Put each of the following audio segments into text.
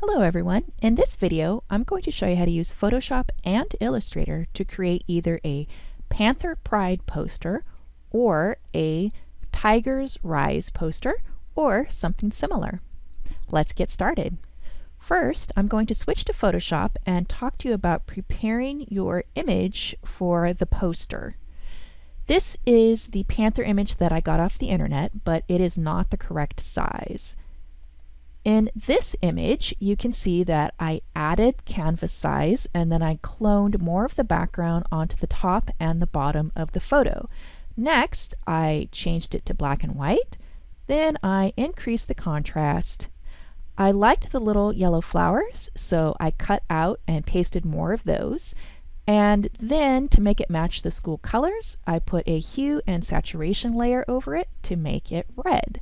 Hello everyone. In this video, I'm going to show you how to use Photoshop and Illustrator to create either a Panther Pride poster or a Tiger's Rise poster or something similar. Let's get started. First, I'm going to switch to Photoshop and talk to you about preparing your image for the poster. This is the Panther image that I got off the internet, but it is not the correct size. In this image, you can see that I added canvas size and then I cloned more of the background onto the top and the bottom of the photo. Next, I changed it to black and white. Then I increased the contrast. I liked the little yellow flowers, so I cut out and pasted more of those. And then, to make it match the school colors, I put a hue and saturation layer over it to make it red.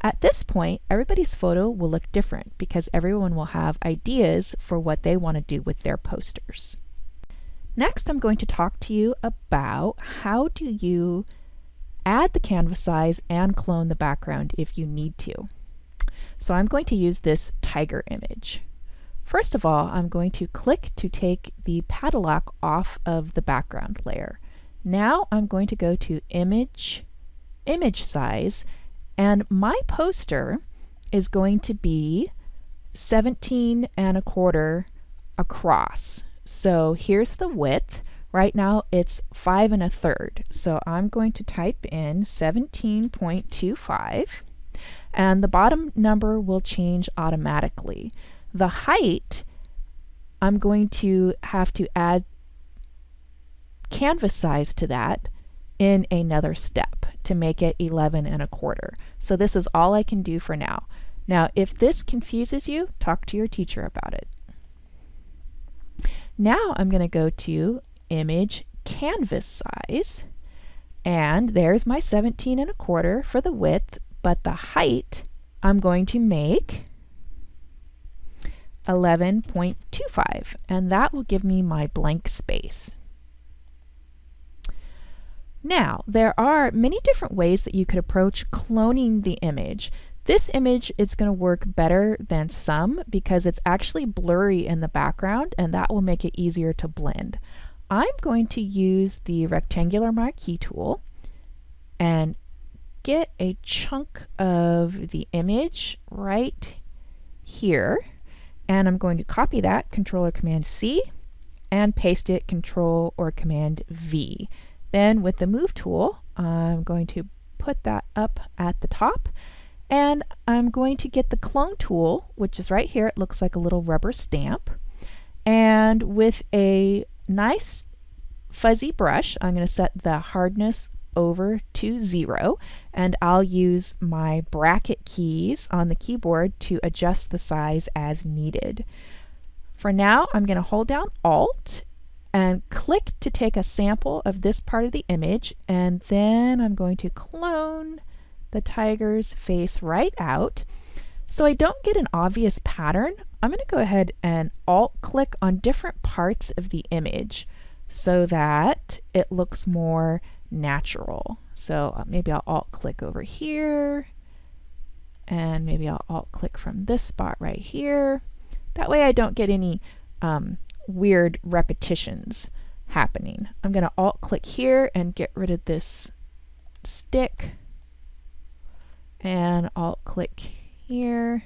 At this point, everybody's photo will look different because everyone will have ideas for what they want to do with their posters. Next, I'm going to talk to you about how do you add the canvas size and clone the background if you need to. So I'm going to use this tiger image. First of all, I'm going to click to take the padlock off of the background layer. Now I'm going to go to Image Size, and my poster is going to be 17 1/4 across. So here's the width. Right now it's 5 1/3. So I'm going to type in 17.25, and the bottom number will change automatically. The height, I'm going to have to add canvas size to that in another step to make it 11 1/4. So this is all I can do for now. Now, if this confuses you, talk to your teacher about it. Now I'm going to go to Image Canvas Size, and there's my 17 1/4 for the width, but the height I'm going to make 11.25, and that will give me my blank space. Now, there are many different ways that you could approach cloning the image. This image is going to work better than some because it's actually blurry in the background, and that will make it easier to blend. I'm going to use the rectangular marquee tool and get a chunk of the image right here, and I'm going to copy that, Control or Command C, and paste it, Control or Command V. Then with the Move tool, I'm going to put that up at the top, and I'm going to get the Clone tool, which is right here. It looks like a little rubber stamp. And with a nice fuzzy brush, I'm going to set the hardness over to 0, and I'll use my bracket keys on the keyboard to adjust the size as needed. For now, I'm going to hold down Alt and click to take a sample of this part of the image, and then I'm going to clone the tiger's face right out. So I don't get an obvious pattern, I'm going to go ahead and Alt click on different parts of the image so that it looks more natural. So maybe I'll Alt click over here, and maybe I'll Alt click from this spot right here. That way I don't get any weird repetitions happening. I'm going to Alt click here and get rid of this stick, and Alt click here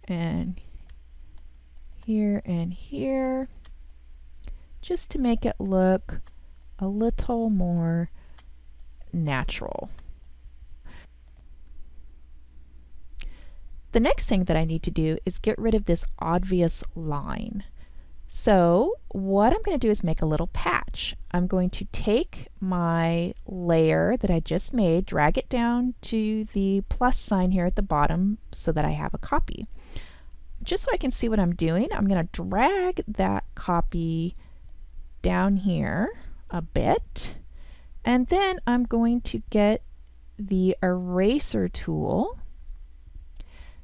and here and here, just to make it look a little more natural. The next thing that I need to do is get rid of this obvious line. So what I'm going to do is make a little patch. I'm going to take my layer that I just made, drag it down to the plus sign here at the bottom so that I have a copy. Just so I can see what I'm doing, I'm going to drag that copy down here a bit, and then I'm going to get the eraser tool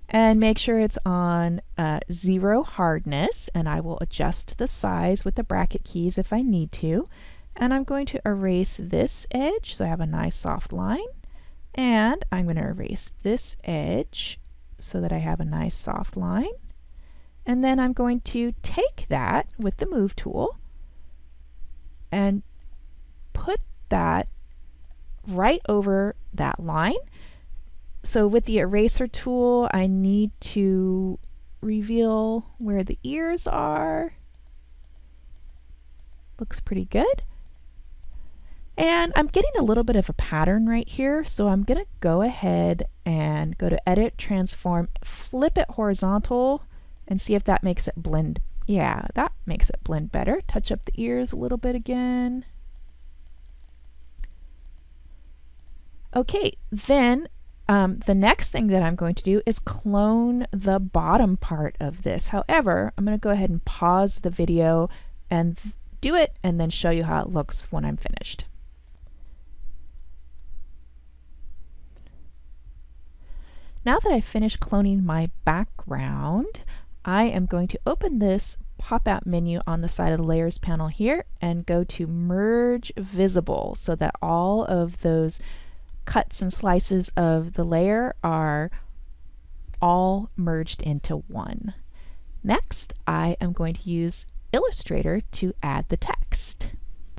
and make sure it's on 0 hardness, and I will adjust the size with the bracket keys if I need to. And I'm going to erase this edge so I have a nice soft line, and I'm going to erase this edge so that I have a nice soft line, And then I'm going to take that with the Move tool and put that right over that line. So with the eraser tool, I need to reveal where the ears are. Looks pretty good. And I'm getting a little bit of a pattern right here, so I'm going to go ahead and go to Edit, Transform, flip it horizontal, and see if that makes it blend. Yeah, that makes it blend better. Touch up the ears a little bit again. Okay, then the next thing that I'm going to do is clone the bottom part of this. However, I'm going to go ahead and pause the video and do it, and then show you how it looks when I'm finished. Now that I've finished cloning my background, I am going to open this pop-out menu on the side of the Layers panel here and go to Merge Visible so that all of those cuts and slices of the layer are all merged into one. Next, I am going to use Illustrator to add the text.